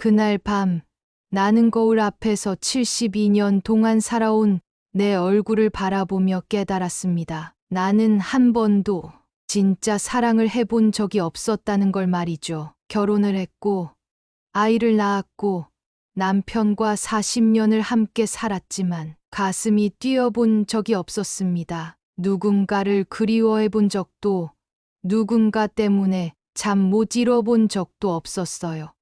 그날 밤 나는 거울 앞에서 72년 동안 살아온 내 얼굴을 바라보며 깨달았습니다. 나는 한 번도 진짜 사랑을 해본 적이 없었다는 걸 말이죠. 결혼을 했고 아이를 낳았고 남편과 40년을 함께 살았지만 가슴이 뛰어본 적이 없었습니다. 누군가를 그리워해 본 적도, 누군가 때문에 잠 못 이뤄본 적도 없었어요.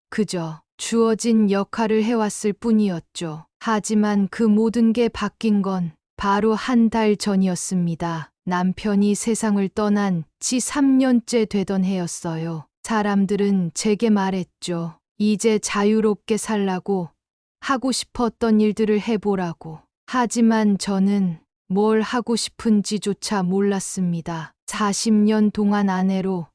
그저 주어진 역할을 해왔을 뿐이었죠. 하지만 그 모든 게 바뀐 건 바로 한 달 전이었습니다. 남편이 세상을 떠난 지 3년째 되던 해였어요. 사람들은 제게 말했죠. 이제 자유롭게 살라고, 하고 싶었던 일들을 해보라고. 하지만 저는 뭘 하고 싶은지조차 몰랐습니다. 40년 동안 아내로,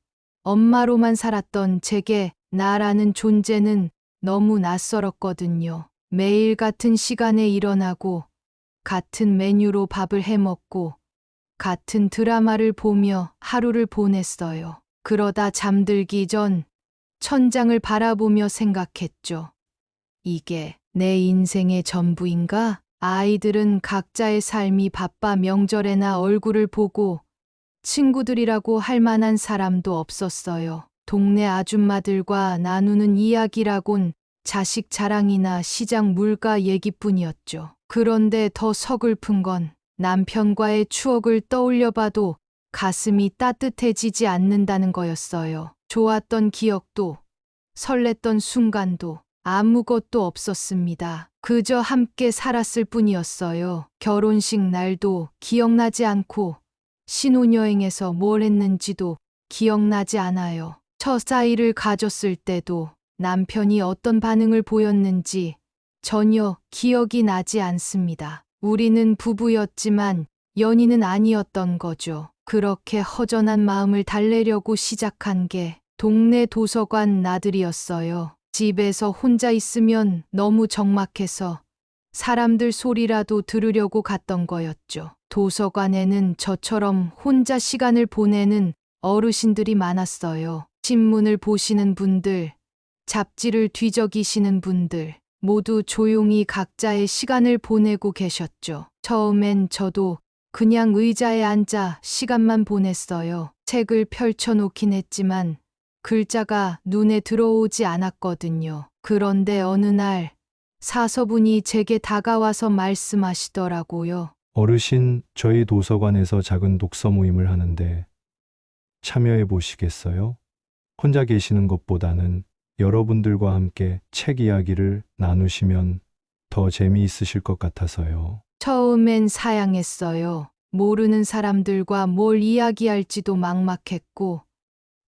엄마로만 살았던 제게 나라는 존재는 너무 낯설었거든요. 매일 같은 시간에 일어나고, 같은 메뉴로 밥을 해 먹고, 같은 드라마를 보며 하루를 보냈어요. 그러다 잠들기 전 천장을 바라보며 생각했죠. 이게 내 인생의 전부인가? 아이들은 각자의 삶이 바빠 명절에나 얼굴을 보고 친구들이라고 할 만한 사람도 없었어요. 동네 아줌마들과 나누는 이야기라곤 자식 자랑이나 시장 물가 얘기뿐이었죠. 그런데 더 서글픈 건 남편과의 추억을 떠올려 봐도 가슴이 따뜻해지지 않는다는 거였어요. 좋았던 기억도, 설렜던 순간도 아무것도 없었습니다. 그저 함께 살았을 뿐이었어요. 결혼식 날도 기억나지 않고 신혼여행에서 뭘 했는지도 기억나지 않아요. 첫 아이를 가졌을 때도 남편이 어떤 반응을 보였는지 전혀 기억이 나지 않습니다. 우리는 부부였지만 연인은 아니었던 거죠. 그렇게 허전한 마음을 달래려고 시작한 게 동네 도서관 나들이였어요. 집에서 혼자 있으면 너무 적막해서 사람들 소리라도 들으려고 갔던 거였죠. 도서관에는 저처럼 혼자 시간을 보내는 어르신들이 많았어요. 신문을 보시는 분들, 잡지를 뒤적이시는 분들, 모두 조용히 각자의 시간을 보내고 계셨죠. 처음엔 저도 그냥 의자에 앉아 시간만 보냈어요. 책을 펼쳐놓긴 했지만 글자가 눈에 들어오지 않았거든요. 그런데 어느 날 사서분이 제게 다가와서 말씀하시더라고요. 어르신, 저희 도서관에서 작은 독서 모임을 하는데 참여해 보시겠어요? 혼자 계시는 것보다는 여러분들과 함께 책 이야기를 나누시면 더 재미있으실 것 같아서요. 처음엔 사양했어요. 모르는 사람들과 뭘 이야기할지도 막막했고,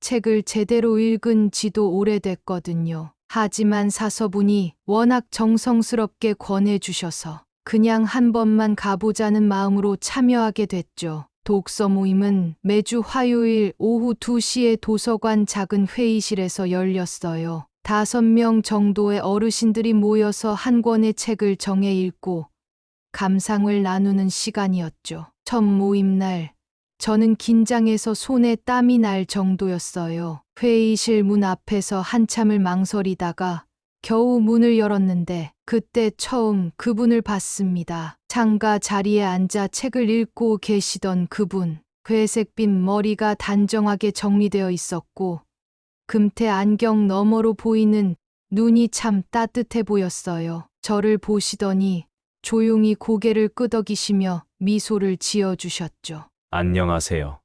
책을 제대로 읽은 지도 오래됐거든요. 하지만 사서분이 워낙 정성스럽게 권해주셔서 그냥 한 번만 가보자는 마음으로 참여하게 됐죠. 독서 모임은 매주 화요일 오후 2시에 도서관 작은 회의실에서 열렸어요. 5명 정도의 어르신들이 모여서 한 권의 책을 정해 읽고 감상을 나누는 시간이었죠. 첫 모임 날, 저는 긴장해서 손에 땀이 날 정도였어요. 회의실 문 앞에서 한참을 망설이다가 겨우 문을 열었는데 그때 처음 그분을 봤습니다. 창가 자리에 앉아 책을 읽고 계시던 그분. 회색빛 머리가 단정하게 정리되어 있었고 금태 안경 너머로 보이는 눈이 참 따뜻해 보였어요. 저를 보시더니 조용히 고개를 끄덕이시며 미소를 지어주셨죠. 안녕하세요.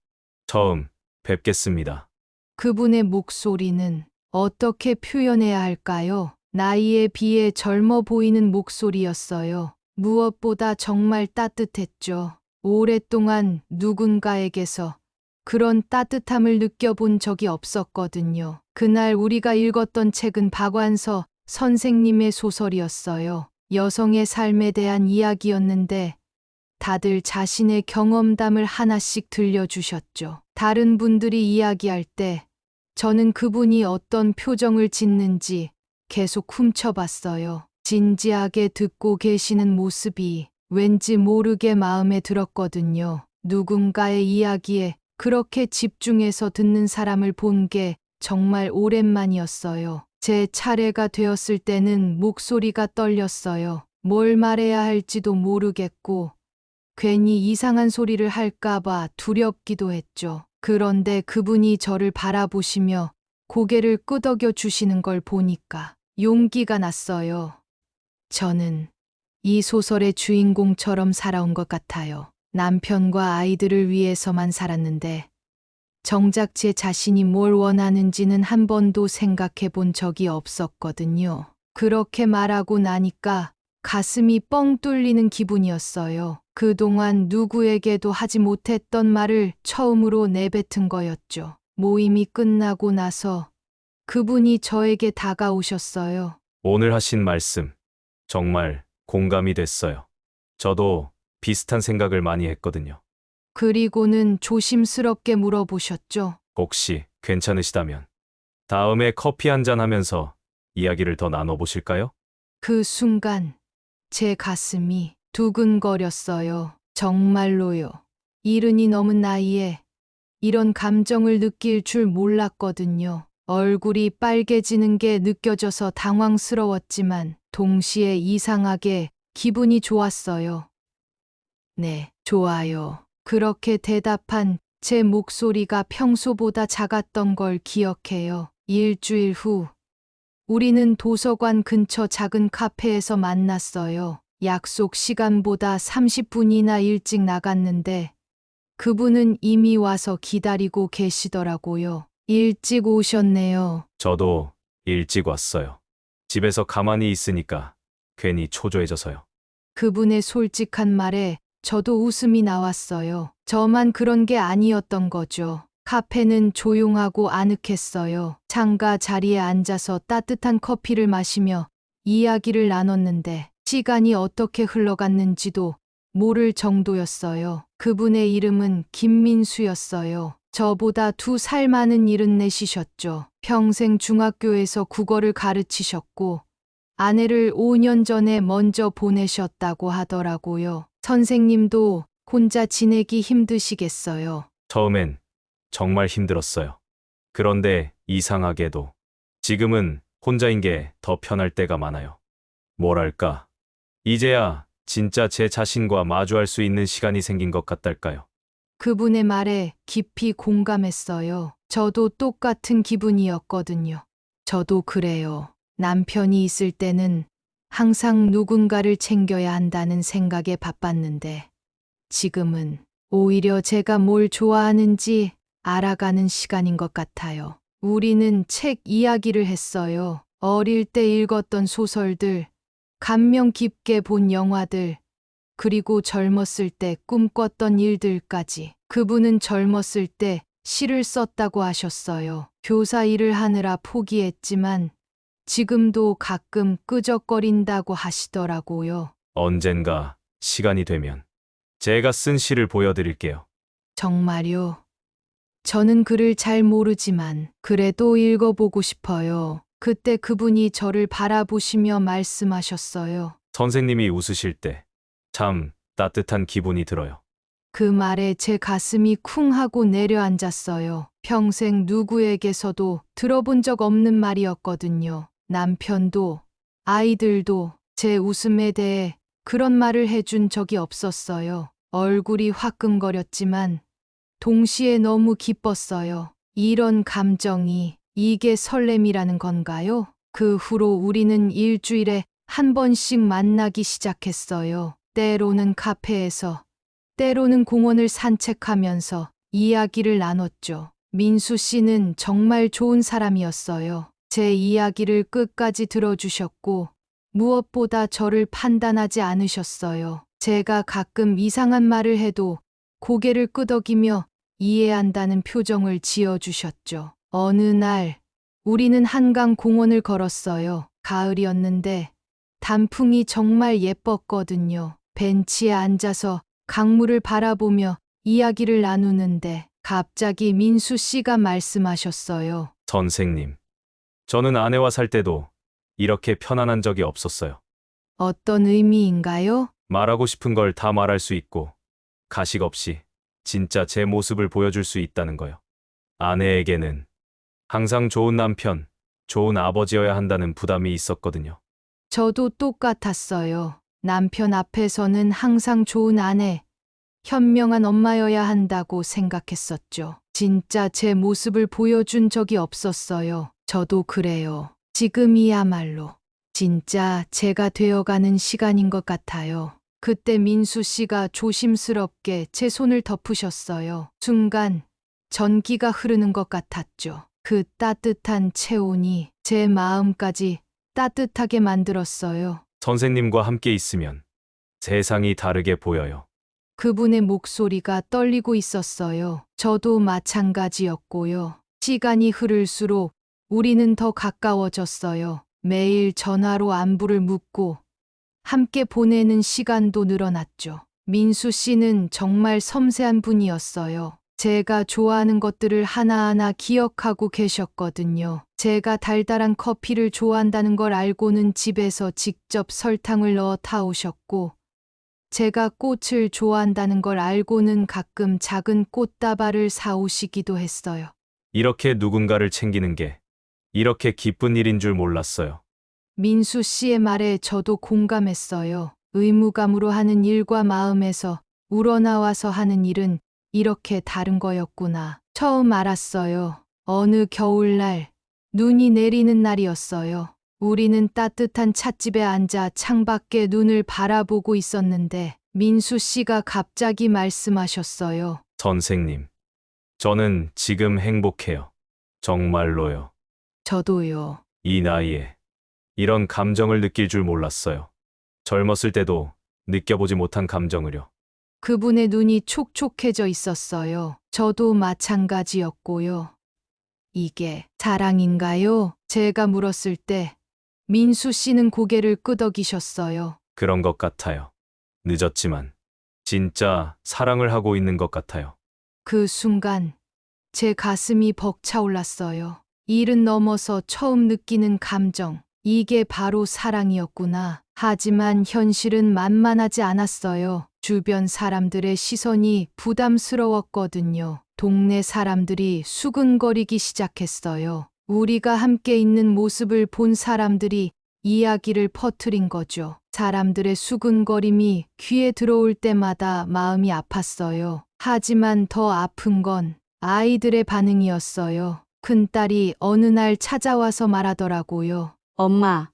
처음 뵙겠습니다. 그분의 목소리는 어떻게 표현해야 할까요? 나이에 비해 젊어 보이는 목소리였어요. 무엇보다 정말 따뜻했죠. 오랫동안 누군가에게서 그런 따뜻함을 느껴본 적이 없었거든요. 그날 우리가 읽었던 책은 박완서 선생님의 소설이었어요. 여성의 삶에 대한 이야기였는데 다들 자신의 경험담을 하나씩 들려주셨죠. 다른 분들이 이야기할 때 저는 그분이 어떤 표정을 짓는지 계속 훔쳐봤어요. 진지하게 듣고 계시는 모습이 왠지 모르게 마음에 들었거든요. 누군가의 이야기에 그렇게 집중해서 듣는 사람을 본 게 정말 오랜만이었어요. 제 차례가 되었을 때는 목소리가 떨렸어요. 뭘 말해야 할지도 모르겠고, 괜히 이상한 소리를 할까봐 두렵기도 했죠. 그런데 그분이 저를 바라보시며 고개를 끄덕여 주시는 걸 보니까 용기가 났어요. 저는 이 소설의 주인공처럼 살아온 것 같아요. 남편과 아이들을 위해서만 살았는데, 정작 제 자신이 뭘 원하는지는 한 번도 생각해 본 적이 없었거든요. 그렇게 말하고 나니까 가슴이 뻥 뚫리는 기분이었어요. 그동안 누구에게도 하지 못했던 말을 처음으로 내뱉은 거였죠. 모임이 끝나고 나서 그분이 저에게 다가오셨어요. 오늘 하신 말씀 정말 공감이 됐어요. 저도 비슷한 생각을 많이 했거든요. 그리고는 조심스럽게 물어보셨죠. 혹시 괜찮으시다면 다음에 커피 한잔 하면서 이야기를 더 나눠보실까요? 그 순간 제 가슴이 두근거렸어요. 정말로요. 이른이 넘은 나이에 이런 감정을 느낄 줄 몰랐거든요. 얼굴이 빨개지는 게 느껴져서 당황스러웠지만 동시에 이상하게 기분이 좋았어요. 네, 좋아요. 그렇게 대답한 제 목소리가 평소보다 작았던 걸 기억해요. 일주일 후, 우리는 도서관 근처 작은 카페에서 만났어요. 약속 시간보다 30분이나 일찍 나갔는데 그분은 이미 와서 기다리고 계시더라고요. 일찍 오셨네요. 저도 일찍 왔어요. 집에서 가만히 있으니까 괜히 초조해져서요. 그분의 솔직한 말에 저도 웃음이 나왔어요. 저만 그런 게 아니었던 거죠. 카페는 조용하고 아늑했어요. 창가 자리에 앉아서 따뜻한 커피를 마시며 이야기를 나눴는데 시간이 어떻게 흘러갔는지도 모를 정도였어요. 그분의 이름은 김민수였어요. 저보다 2살 많은 74이셨죠. 평생 중학교에서 국어를 가르치셨고 아내를 5년 전에 먼저 보내셨다고 하더라고요. 선생님도 혼자 지내기 힘드시겠어요. 처음엔 정말 힘들었어요. 그런데 이상하게도 지금은 혼자인 게 더 편할 때가 많아요. 뭐랄까, 이제야 진짜 제 자신과 마주할 수 있는 시간이 생긴 것 같달까요? 그분의 말에 깊이 공감했어요. 저도 똑같은 기분이었거든요. 저도 그래요. 남편이 있을 때는 항상 누군가를 챙겨야 한다는 생각에 바빴는데 지금은 오히려 제가 뭘 좋아하는지 알아가는 시간인 것 같아요. 우리는 책 이야기를 했어요. 어릴 때 읽었던 소설들, 감명 깊게 본 영화들, 그리고 젊었을 때 꿈꿨던 일들까지. 그분은 젊었을 때 시를 썼다고 하셨어요. 교사 일을 하느라 포기했지만 지금도 가끔 끄적거린다고 하시더라고요. 언젠가 시간이 되면 제가 쓴 시를 보여드릴게요. 정말요? 저는 글을 잘 모르지만 그래도 읽어보고 싶어요. 그때 그분이 저를 바라보시며 말씀하셨어요. 선생님이 웃으실 때 참 따뜻한 기분이 들어요. 그 말에 제 가슴이 쿵 하고 내려앉았어요. 평생 누구에게서도 들어본 적 없는 말이었거든요. 남편도 아이들도 제 웃음에 대해 그런 말을 해준 적이 없었어요. 얼굴이 화끈거렸지만 동시에 너무 기뻤어요. 이런 감정이 이게 설렘이라는 건가요? 그 후로 우리는 일주일에 한 번씩 만나기 시작했어요. 때로는 카페에서, 때로는 공원을 산책하면서 이야기를 나눴죠. 민수 씨는 정말 좋은 사람이었어요. 제 이야기를 끝까지 들어주셨고, 무엇보다 저를 판단하지 않으셨어요. 제가 가끔 이상한 말을 해도 고개를 끄덕이며 이해한다는 표정을 지어주셨죠. 어느 날, 우리는 한강 공원을 걸었어요. 가을이었는데, 단풍이 정말 예뻤거든요. 벤치에 앉아서 강물을 바라보며 이야기를 나누는데 갑자기 민수 씨가 말씀하셨어요. 선생님, 저는 아내와 살 때도 이렇게 편안한 적이 없었어요. 어떤 의미인가요? 말하고 싶은 걸 다 말할 수 있고 가식 없이 진짜 제 모습을 보여줄 수 있다는 거요. 아내에게는 항상 좋은 남편, 좋은 아버지여야 한다는 부담이 있었거든요. 저도 똑같았어요. 남편 앞에서는 항상 좋은 아내, 현명한 엄마여야 한다고 생각했었죠. 진짜 제 모습을 보여준 적이 없었어요. 저도 그래요. 지금이야말로 진짜 제가 되어가는 시간인 것 같아요. 그때 민수 씨가 조심스럽게 제 손을 덮으셨어요. 순간 전기가 흐르는 것 같았죠. 그 따뜻한 체온이 제 마음까지 따뜻하게 만들었어요. 선생님과 함께 있으면 세상이 다르게 보여요. 그분의 목소리가 떨리고 있었어요. 저도 마찬가지였고요. 시간이 흐를수록 우리는 더 가까워졌어요. 매일 전화로 안부를 묻고 함께 보내는 시간도 늘어났죠. 민수 씨는 정말 섬세한 분이었어요. 제가 좋아하는 것들을 하나하나 기억하고 계셨거든요. 제가 달달한 커피를 좋아한다는 걸 알고는 집에서 직접 설탕을 넣어 타오셨고, 제가 꽃을 좋아한다는 걸 알고는 가끔 작은 꽃다발을 사오시기도 했어요. 이렇게 누군가를 챙기는 게 이렇게 기쁜 일인 줄 몰랐어요. 민수 씨의 말에 저도 공감했어요. 의무감으로 하는 일과 마음에서 우러나와서 하는 일은 이렇게 다른 거였구나. 처음 알았어요. 어느 겨울날, 눈이 내리는 날이었어요. 우리는 따뜻한 찻집에 앉아 창밖에 눈을 바라보고 있었는데 민수 씨가 갑자기 말씀하셨어요. 선생님, 저는 지금 행복해요. 정말로요. 저도요. 이 나이에 이런 감정을 느낄 줄 몰랐어요. 젊었을 때도 느껴보지 못한 감정을요. 그분의 눈이 촉촉해져 있었어요. 저도 마찬가지였고요. 이게 사랑인가요? 제가 물었을 때 민수 씨는 고개를 끄덕이셨어요. 그런 것 같아요. 늦었지만 진짜 사랑을 하고 있는 것 같아요. 그 순간 제 가슴이 벅차올랐어요. 일은 넘어서 처음 느끼는 감정. 이게 바로 사랑이었구나. 하지만 현실은 만만하지 않았어요. 주변 사람들의 시선이 부담스러웠거든요. 동네 사람들이 수근거리기 시작했어요. 우리가 함께 있는 모습을 본 사람들이 이야기를 퍼뜨린 거죠. 사람들의 수근거림이 귀에 들어올 때마다 마음이 아팠어요. 하지만 더 아픈 건 아이들의 반응이었어요. 큰딸이 어느 날 찾아와서 말하더라고요. 엄마,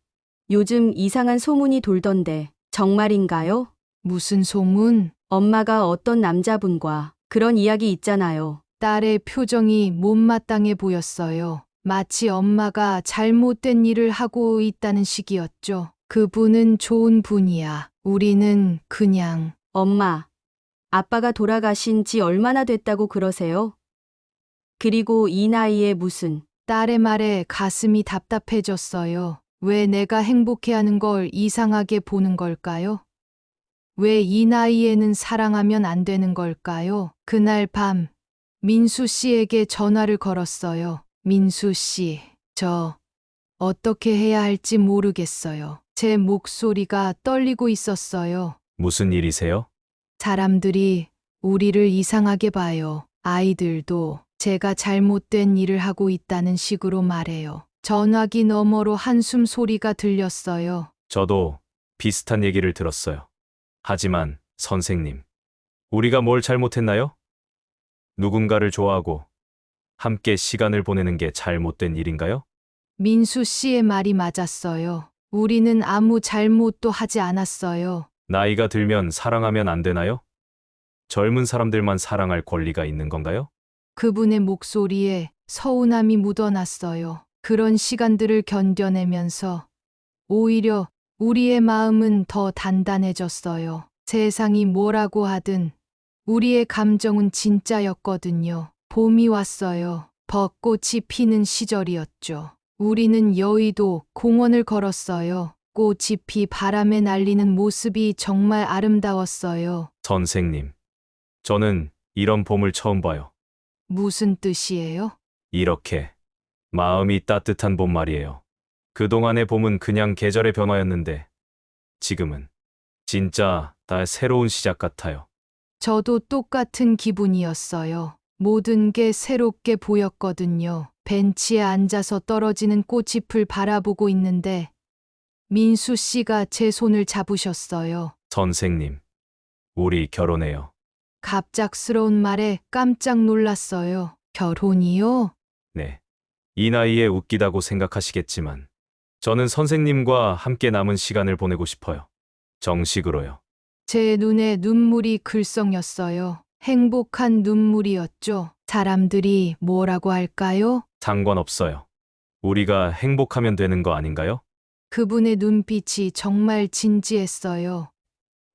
요즘 이상한 소문이 돌던데 정말인가요? 무슨 소문? 엄마가 어떤 남자분과 그런 이야기 있잖아요. 딸의 표정이 못마땅해 보였어요. 마치 엄마가 잘못된 일을 하고 있다는 식이었죠. 그분은 좋은 분이야. 우리는 그냥. 엄마, 아빠가 돌아가신 지 얼마나 됐다고 그러세요? 그리고 이 나이에 무슨, 딸의 말에 가슴이 답답해졌어요. 왜 내가 행복해하는 걸 이상하게 보는 걸까요? 왜 이 나이에는 사랑하면 안 되는 걸까요? 그날 밤, 민수 씨에게 전화를 걸었어요. 민수 씨, 저 어떻게 해야 할지 모르겠어요. 제 목소리가 떨리고 있었어요. 무슨 일이세요? 사람들이 우리를 이상하게 봐요. 아이들도 제가 잘못된 일을 하고 있다는 식으로 말해요. 전화기 너머로 한숨 소리가 들렸어요. 저도 비슷한 얘기를 들었어요. 하지만 선생님, 우리가 뭘 잘못했나요? 누군가를 좋아하고 함께 시간을 보내는 게 잘못된 일인가요? 민수 씨의 말이 맞았어요. 우리는 아무 잘못도 하지 않았어요. 나이가 들면 사랑하면 안 되나요? 젊은 사람들만 사랑할 권리가 있는 건가요? 그분의 목소리에 서운함이 묻어났어요. 그런 시간들을 견뎌내면서 오히려 우리의 마음은 더 단단해졌어요. 세상이 뭐라고 하든 우리의 감정은 진짜였거든요. 봄이 왔어요. 벚꽃이 피는 시절이었죠. 우리는 여의도 공원을 걸었어요. 꽃이 피 바람에 날리는 모습이 정말 아름다웠어요. 선생님, 저는 이런 봄을 처음 봐요. 무슨 뜻이에요? 이렇게 마음이 따뜻한 봄 말이에요. 그동안의 봄은 그냥 계절의 변화였는데 지금은 진짜 다 새로운 시작 같아요. 저도 똑같은 기분이었어요. 모든 게 새롭게 보였거든요. 벤치에 앉아서 떨어지는 꽃잎을 바라보고 있는데 민수 씨가 제 손을 잡으셨어요. 선생님, 우리 결혼해요. 갑작스러운 말에 깜짝 놀랐어요. 결혼이요? 네. 이 나이에 웃기다고 생각하시겠지만, 저는 선생님과 함께 남은 시간을 보내고 싶어요. 정식으로요. 제 눈에 눈물이 글썽였어요. 행복한 눈물이었죠. 사람들이 뭐라고 할까요? 상관없어요. 우리가 행복하면 되는 거 아닌가요? 그분의 눈빛이 정말 진지했어요.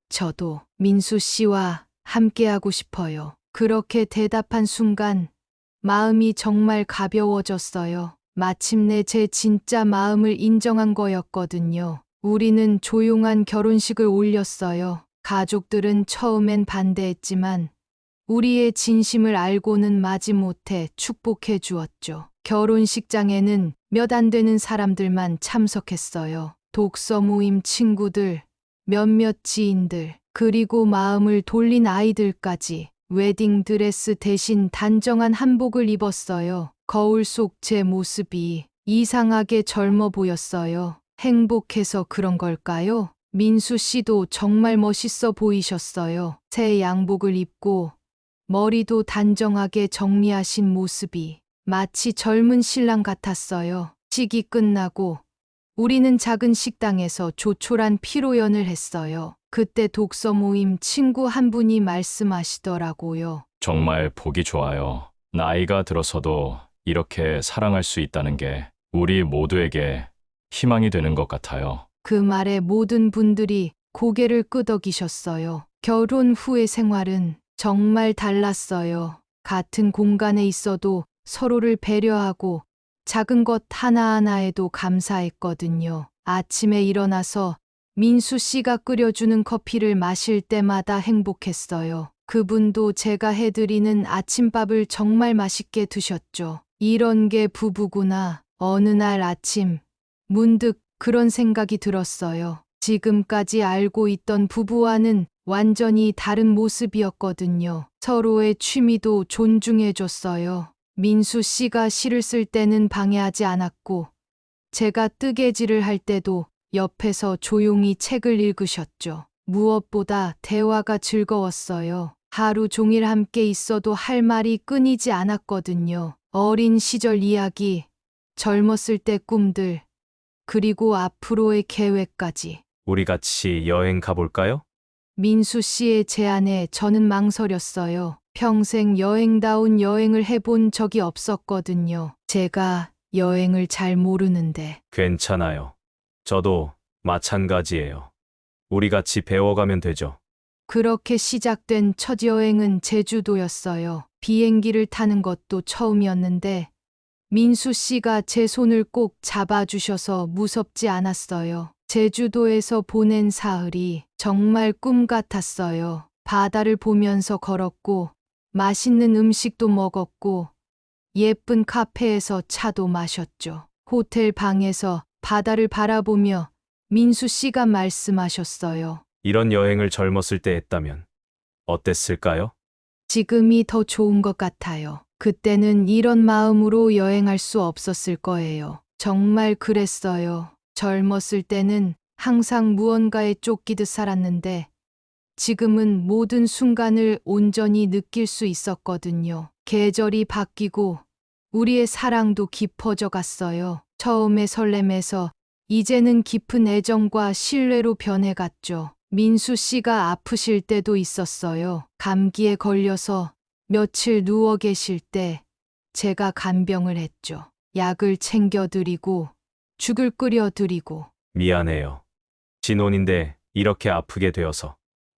저도 민수 씨와 함께하고 싶어요. 그렇게 대답한 순간 마음이 정말 가벼워졌어요. 마침내 제 진짜 마음을 인정한 거였거든요. 우리는 조용한 결혼식을 올렸어요. 가족들은 처음엔 반대했지만 우리의 진심을 알고는 마지못해 축복해 주었죠. 결혼식장에는 몇 안 되는 사람들만 참석했어요. 독서 모임 친구들, 몇몇 지인들, 그리고 마음을 돌린 아이들까지 웨딩 드레스 대신 단정한 한복을 입었어요. 거울 속 제 모습이 이상하게 젊어 보였어요. 행복해서 그런 걸까요? 민수 씨도 정말 멋있어 보이셨어요. 새 양복을 입고 머리도 단정하게 정리하신 모습이 마치 젊은 신랑 같았어요. 식이 끝나고 우리는 작은 식당에서 조촐한 피로연을 했어요. 그때 독서 모임 친구 한 분이 말씀하시더라고요. 정말 보기 좋아요. 나이가 들어서도 이렇게 사랑할 수 있다는 게 우리 모두에게 희망이 되는 것 같아요. 그 말에 모든 분들이 고개를 끄덕이셨어요. 결혼 후의 생활은 정말 달랐어요. 같은 공간에 있어도 서로를 배려하고 작은 것 하나하나에도 감사했거든요. 아침에 일어나서 민수 씨가 끓여주는 커피를 마실 때마다 행복했어요. 그분도 제가 해드리는 아침밥을 정말 맛있게 드셨죠. 이런 게 부부구나. 어느 날 아침 문득 그런 생각이 들었어요. 지금까지 알고 있던 부부와는 완전히 다른 모습이었거든요. 서로의 취미도 존중해줬어요. 민수 씨가 시를 쓸 때는 방해하지 않았고, 제가 뜨개질을 할 때도 옆에서 조용히 책을 읽으셨죠. 무엇보다 대화가 즐거웠어요. 하루 종일 함께 있어도 할 말이 끊이지 않았거든요. 어린 시절 이야기, 젊었을 때 꿈들, 그리고 앞으로의 계획까지. 우리 같이 여행 가볼까요? 민수 씨의 제안에 저는 망설였어요. 평생 여행다운 여행을 해본 적이 없었거든요. 제가 여행을 잘 모르는데. 괜찮아요. 저도 마찬가지예요. 우리 같이 배워가면 되죠. 그렇게 시작된 첫 여행은 제주도였어요. 비행기를 타는 것도 처음이었는데 민수 씨가 제 손을 꼭 잡아주셔서 무섭지 않았어요. 제주도에서 보낸 사흘이 정말 꿈 같았어요. 바다를 보면서 걸었고 맛있는 음식도 먹었고 예쁜 카페에서 차도 마셨죠. 호텔 방에서 바다를 바라보며 민수 씨가 말씀하셨어요. 이런 여행을 젊었을 때 했다면 어땠을까요? 지금이 더 좋은 것 같아요. 그때는 이런 마음으로 여행할 수 없었을 거예요. 정말 그랬어요. 젊었을 때는 항상 무언가에 쫓기듯 살았는데 지금은 모든 순간을 온전히 느낄 수 있었거든요. 계절이 바뀌고 우리의 사랑도 깊어져 갔어요. 처음에 설렘에서 이제는 깊은 애정과 신뢰로 변해갔죠. 민수 씨가 아프실 때도 있었어요. 감기에 걸려서 며칠 누워 계실 때 제가 간병을 했죠. 약을 챙겨드리고 죽을 끓여드리고. 미안해요. 신혼인데 이렇게 아프게 되어서.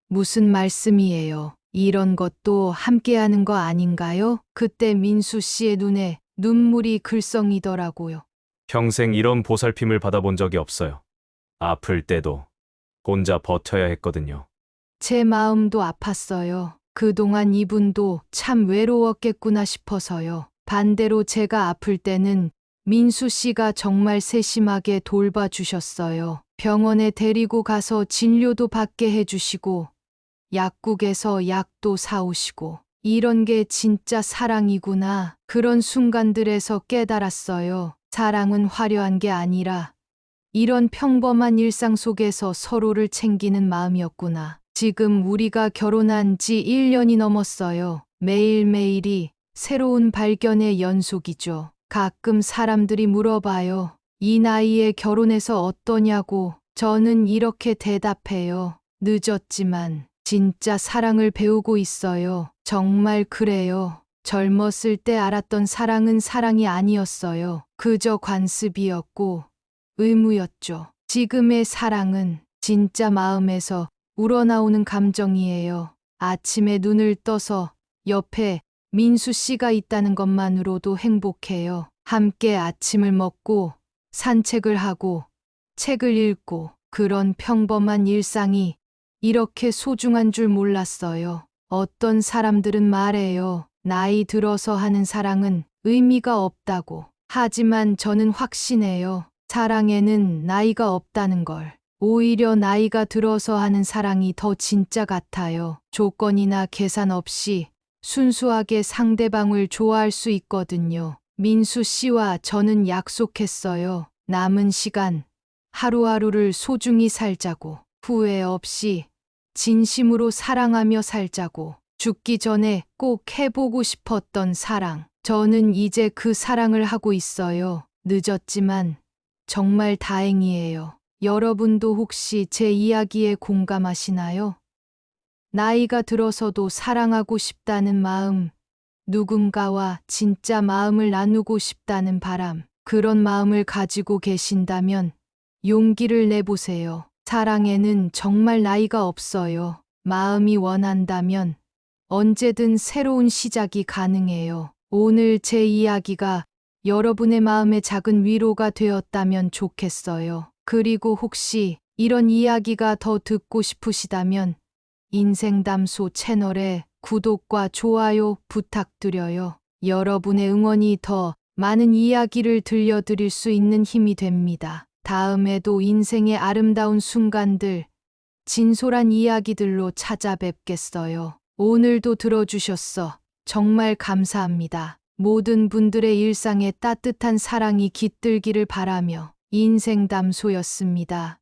무슨 말씀이에요? 이런 것도 함께하는 거 아닌가요? 그때 민수 씨의 눈에 눈물이 글썽이더라고요. 평생 이런 보살핌을 받아본 적이 없어요. 아플 때도 혼자 버텨야 했거든요. 제 마음도 아팠어요. 그동안 이분도 참 외로웠겠구나 싶어서요. 반대로 제가 아플 때는 민수 씨가 정말 세심하게 돌봐주셨어요. 병원에 데리고 가서 진료도 받게 해주시고 약국에서 약도 사오시고 이런 게 진짜 사랑이구나. 그런 순간들에서 깨달았어요. 사랑은 화려한 게 아니라 이런 평범한 일상 속에서 서로를 챙기는 마음이었구나. 지금 우리가 결혼한 지 1년이 넘었어요. 매일매일이 새로운 발견의 연속이죠. 가끔 사람들이 물어봐요. 이 나이에 결혼해서 어떠냐고. 저는 이렇게 대답해요. 늦었지만 진짜 사랑을 배우고 있어요. 정말 그래요. 젊었을 때 알았던 사랑은 사랑이 아니었어요. 그저 관습이었고 의무였죠. 지금의 사랑은 진짜 마음에서 우러나오는 감정이에요. 아침에 눈을 떠서 옆에 민수 씨가 있다는 것만으로도 행복해요. 함께 아침을 먹고 산책을 하고 책을 읽고 그런 평범한 일상이 이렇게 소중한 줄 몰랐어요. 어떤 사람들은 말해요. 나이 들어서 하는 사랑은 의미가 없다고. 하지만 저는 확신해요. 사랑에는 나이가 없다는 걸. 오히려 나이가 들어서 하는 사랑이 더 진짜 같아요. 조건이나 계산 없이 순수하게 상대방을 좋아할 수 있거든요. 민수 씨와 저는 약속했어요. 남은 시간 하루하루를 소중히 살자고. 후회 없이 진심으로 사랑하며 살자고. 죽기 전에 꼭 해보고 싶었던 사랑. 저는 이제 그 사랑을 하고 있어요. 늦었지만 정말 다행이에요. 여러분도 혹시 제 이야기에 공감하시나요? 나이가 들어서도 사랑하고 싶다는 마음, 누군가와 진짜 마음을 나누고 싶다는 바람, 그런 마음을 가지고 계신다면 용기를 내보세요. 사랑에는 정말 나이가 없어요. 마음이 원한다면 언제든 새로운 시작이 가능해요. 오늘 제 이야기가 여러분의 마음에 작은 위로가 되었다면 좋겠어요. 그리고 혹시 이런 이야기가 더 듣고 싶으시다면 인생담소 채널에 구독과 좋아요 부탁드려요. 여러분의 응원이 더 많은 이야기를 들려드릴 수 있는 힘이 됩니다. 다음에도 인생의 아름다운 순간들, 진솔한 이야기들로 찾아뵙겠어요. 오늘도 들어주셨어. 정말 감사합니다. 모든 분들의 일상에 따뜻한 사랑이 깃들기를 바라며 인생담소였습니다.